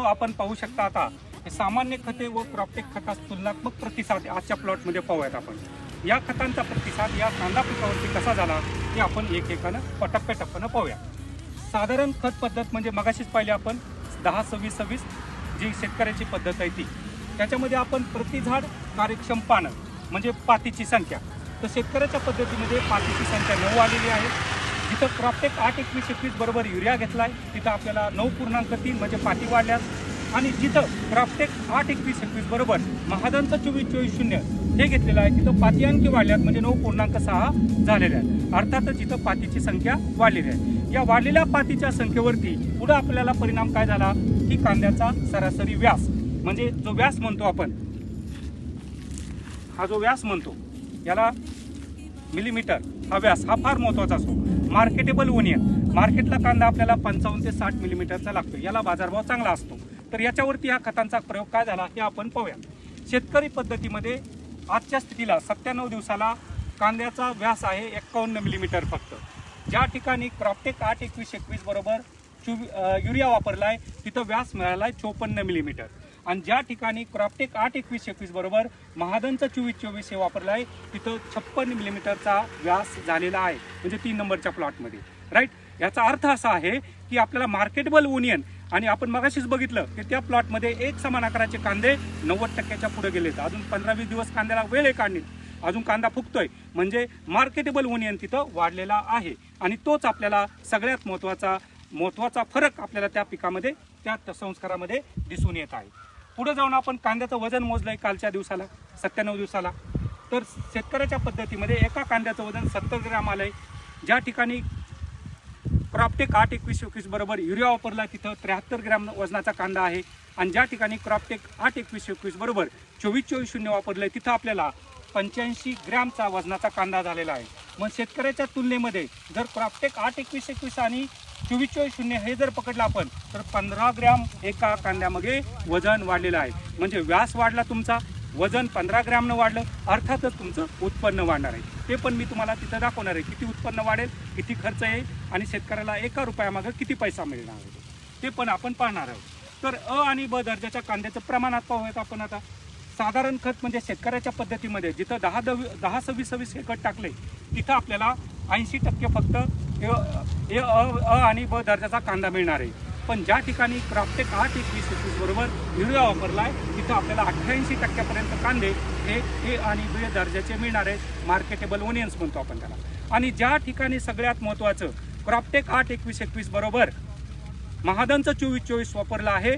आपण पाहू शकता आता हे सामान्य खते व क्रॉपटेक खतास तुलनात्मक प्रतिसाद आजच्या प्लॉटमध्ये पाहूयात आपण। या खतांचा प्रतिसाद या कांदा पिकावरती कसा झाला हे आपण एकेकानं टप्प्याटप्प्यानं पाहूया। साधारण खत पद्धत म्हणजे मगाशीच पाहिली आपण 10-26-26 जी शेतकऱ्याची पद्धत आहे ती, त्याच्यामध्ये आपण प्रति झाड कार्यक्षम पानं म्हणजे पातीची संख्या, तर शेतकऱ्याच्या पद्धतीमध्ये पातीची संख्या 9 आलेली आहे। जिथं क्रॉपटेक 8-21-21 बरोबर युरिया घेतला आहे तिथं आपल्याला 9.3 म्हणजे पाती वाढल्यास, आणि जिथं क्रॉपटेक 8-21-21 बरोबर महादनचं 24-24-0 हे घेतलेलं आहे तिथं पाती आणखी वाढल्यात म्हणजे 9.6 झालेल्या आहे। अर्थातच जिथं पातीची संख्या वाढलेली आहे। या वाढलेल्या पातीच्या संख्येवरती पुढे आपल्याला परिणाम काय झाला की कांद्याचा सरासरी व्यास म्हणजे जो व्यास म्हणतो आपण, हा जो व्यास म्हणतो याला मिलीमीटर हा व्यास हा फार महत्त्वाचा असतो। मार्केटेबल ओनियन मार्केटला कांदा आपल्याला 55 ते 60 मिलीमीटरचा लागतो, याला बाजारभाव चांगला असतो। तर याच्यावरती हा खतांचा प्रयोग काय झाला हे आपण पाहूया। शेतकरी पद्धतीमध्ये आजच्या स्थितीला 97 दिवसाला कांद्याचा व्यास आहे 51 मिलीमीटर फक्त। ज्या ठिकाणी क्रॉपटेक 8-21-21 बरोबर युरिया वापरलाय तिथं व्यास मिळालाय 54 मिलीमीटर, आणि ज्या ठिकाणी क्रॉपटेक 8-21-21 बरोबर महादनचं 24-24 हे वापरलं आहे तिथं 56 मिलीमीटरचा व्यास झालेला आहे, म्हणजे 3 नंबरच्या प्लॉटमध्ये, राईट। याचा अर्थ असा आहे की आपल्याला मार्केटेबल ओनियन, आणि आपण मगाशीच बघितलं की त्या प्लॉटमध्ये एक समान आकाराचे कांदे 90% पुढे गेलेत, अजून 15-20 दिवस कांद्याला वेळ आहे काढणे, अजून कांदा फुगतोय, म्हणजे मार्केटेबल ओनियन तिथं वाढलेला आहे। आणि तोच आपल्याला सगळ्यात महत्त्वाचा फरक आपल्याला त्या पिकामध्ये त्या संस्कारामध्ये दिसून येत आहे। पुढे जाऊन आपण कांद्याचं वजन मोजलंय कालच्या दिवसाला 97 दिवसाला, तर शेतकऱ्याच्या पद्धतीमध्ये एका कांद्याचं वजन 70 ग्रॅम आलंय। ज्या ठिकाणी क्रॉपटेक 8-21-21 बरोबर युरिया वापरला तिथं 73 ग्रॅम वजनाचा कांदा आहे, आणि ज्या ठिकाणी क्रॉपटेक 8-21-21 बरोबर 24-24-0 वापरलंय तिथं आपल्याला 85 ग्रॅमचा वजनाचा कांदा झालेला आहे। मग शेतकऱ्याच्या तुलनेमध्ये जर क्रॉपटेक 8-21-21 आणि 24-24-0 हे जर पकडलं आपण तर 15 ग्रॅम एका कांद्यामध्ये वजन वाढलेलं आहे, म्हणजे व्यास वाढला तुमचा, वजन 15 ग्रॅमनं वाढलं, अर्थातच तुमचं उत्पन्न वाढणार आहे। ते पण मी तुम्हाला तिथं दाखवणार आहे किती उत्पन्न वाढेल, किती खर्च येईल, आणि शेतकऱ्याला एका रुपयामागं किती पैसा मिळणार आहे ते पण आपण पाहणार आहोत। तर अ आणि ब दर्जाच्या कांद्याचं प्रमाणात पाहूयात आपण आता। साधारण खत म्हणजे शेतकऱ्याच्या पद्धतीमध्ये जिथं 10-26-26 हे खत टाकले तिथं आपल्याला 80% फक्त अ आणि ब दर्जाचा कांदा मिळणार आहे। पण ज्या ठिकाणी क्रॉपटेक 8-21-21 बरोबर युरिया वापरला आहे तिथं आपल्याला 88% कांदे हे ए आणि बी दर्जाचे मिळणार आहेत, मार्केटेबल ओनियन्स म्हणतो आपण त्याला। आणि ज्या ठिकाणी सगळ्यात महत्त्वाचं क्रॉपटेक 8-21-21 बरोबर महादनचं 24-24 वापरलं आहे